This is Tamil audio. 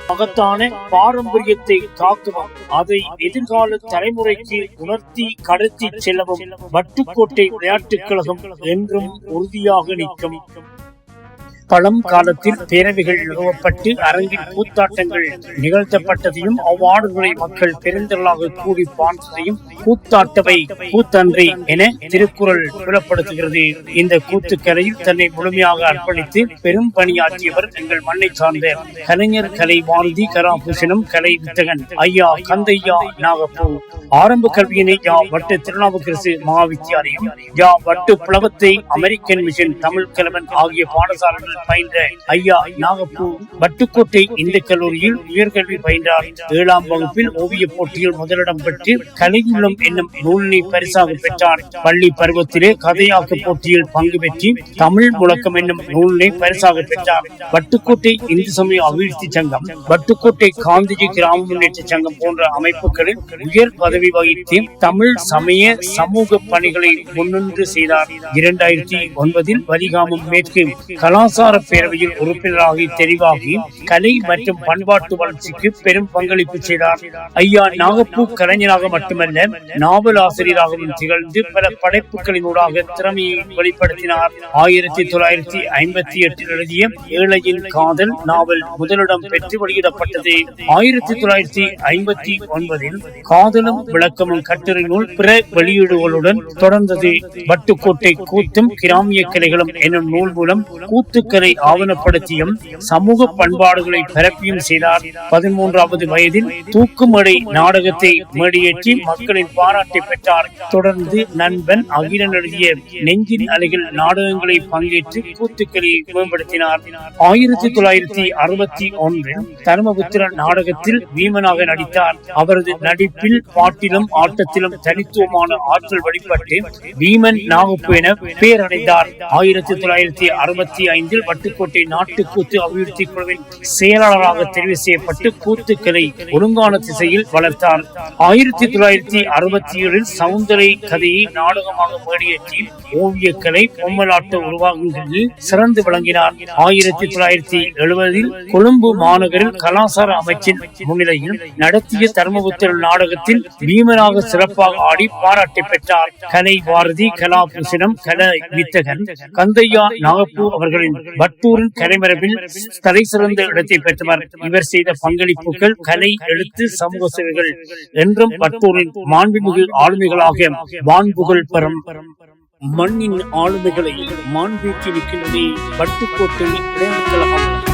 மகத்தான பாரம்பரியத்தை காக்கவும் அதை எதிர்கால தலைமுறைக்கு உணர்த்தி கடத்தி செல்லவும் வட்டுக்கோட்டை விளையாட்டுக் கழகம் என்றும் உறுதியாக நிற்கும். பழம் காலத்தில் பேரவைகள் நிறுவப்பட்டு அரங்கில் கூத்தாட்டங்கள் நிகழ்த்தப்பட்டதையும் அவ்வாடுகளை மக்கள் பெருந்திரளாக கூடி பார்த்ததையும் கூத்தாட்டவை கூத்தன்றி என திருக்குறள் புலப்படுத்துகிறது. இந்த கூத்துக்கலையில் தன்னை முழுமையாக அர்ப்பணித்து பெரும் பணியாற்றியவர் எங்கள் மண்ணை சார்ந்த கலைஞர் கலை வானதி கராபூஷணம் கலை வித்தகன் ஐயா கந்தையா நாகப்பூ. ஆரம்ப கல்வியினை யா வட்டு திருநாவுக்கரசு மகாவித்தியாலயம், யா வட்டு புலவத்தை அமெரிக்கன் மிஷன் தமிழ் கலவன் ஆகிய பாடசாலைகள் பயின்ற ஐயா நாகப்பூ வட்டுக்கோட்டை இந்து கல்லூரியில் உயர்கல்வி பயின்றார். 7ஆம் வகுப்பில் ஓவிய போட்டியில் முதலிடம் பெற்று கலையுள்ளம் என்னும் நூலினை பரிசாக பெற்றார். பள்ளி பருவத்திலே கதையாக்க போட்டியில் பங்கு பெற்று தமிழ் முழக்கம் என்னும் நூலினை பரிசாக பெற்றார். வட்டுக்கோட்டை இந்து சமய அபிவிருத்தி சங்கம், வட்டுக்கோட்டை காந்திஜி கிராம முன்னேற்ற சங்கம் போன்ற அமைப்புகளில் உயர் பதவி வகித்து தமிழ் சமய சமூக பணிகளை முன்னின்று செய்தார். 2009 வலிகாமம் மேற்கு கலாசார பேரவையில் உறுப்பினராகி தெரிவாகி கலை மற்றும் பண்பாட்டு வளர்ச்சிக்கு பெரும் பங்களிப்பு செய்தார். ஐயா நாகப்பூ கலைஞராக மட்டுமல்ல நாவல் ஆசிரியராகவும் திகழ்ந்து பல படைப்புகளினூடாக திறமையை வெளிப்படுத்தினார். 1958 எழுதிய ஏழையின் காதல் நாவல் முதலிடம் பெற்று வெளியிடப்பட்டது. 1959 காதலும் விளக்கமும் கட்டுரை நூல் பிற வெளியீடுகளுடன் தொடர்ந்தது. வட்டுக்கோட்டை கூத்தும் கிராமிய கலைகளும் என்னும் நூல் மூலம் கூத்துக்கலை ஆவணப்படுத்தியும் சமூக பண்பாடுகளை பரப்பியும் செய்தார். 13வது வயதில் தூக்குமடை நாடகத்தை மேடையேற்றி மக்களின் பாராட்டை பெற்றார். தொடர்ந்து நண்பன் அகிலன் எழுதிய நெஞ்சின் அலைகள் நாடகங்களை பங்கேற்று கூத்துக்கலையை மேம்படுத்தினார். 1961 தர்மபுத்திர நாடகத்தில் வீமனாக நடித்தார். அவரது நடிப்பில் பாட்டிலும் ஆட்டத்திலும் தனித்துவமான ஆற்றல் வெளிப்பட்டு வீமன் நாகப்பூ என பெயரடைந்தார். 1965 வட்டுக்கோட்டை நாட்டுக்கூத்து அபிவிருத்தி குழுவின் செயலாளராக தெரிவு செய்யப்பட்டு கூத்துக்களை ஒழுங்கான திசையில் வளர்த்தார். 1967 சவுந்தரை கதையை நாடகமாக மேடையேற்றி ஓவியக்கலை பொம்மலாட்ட உருவாக்கங்களில் சிறந்து விளங்கினார். 1970 கொழும்பு மாநகரில் கலாசார அமைச்சின் முன்னிலையில் நடத்திய தர்மபுத்திர நாடகத்தில் வீமனாக சிறப்பாக ஆடி பாராட்டை பெற்றார். கலை பாரதி கலாபூஷணம் கலை வித்தகன் கந்தையா நாகப்பூ அவர்களின் வட்டூரின் கலைமரபில் தலை சிறந்த இடத்தை பெற்றவர். இவர் செய்த பங்களிப்புகள் கலை, எழுத்து, சமூக சேவைகள் என்றும் வட்டூரின் மாண்புமிகு ஆளுமைகளாக வான்புகழ் பெறும். மண்ணின் ஆளுமைகளை மாண்பீட்டி நிற்கின்றதே வட்டுக்கோட்டை விளையாட்டுக் கழகம்.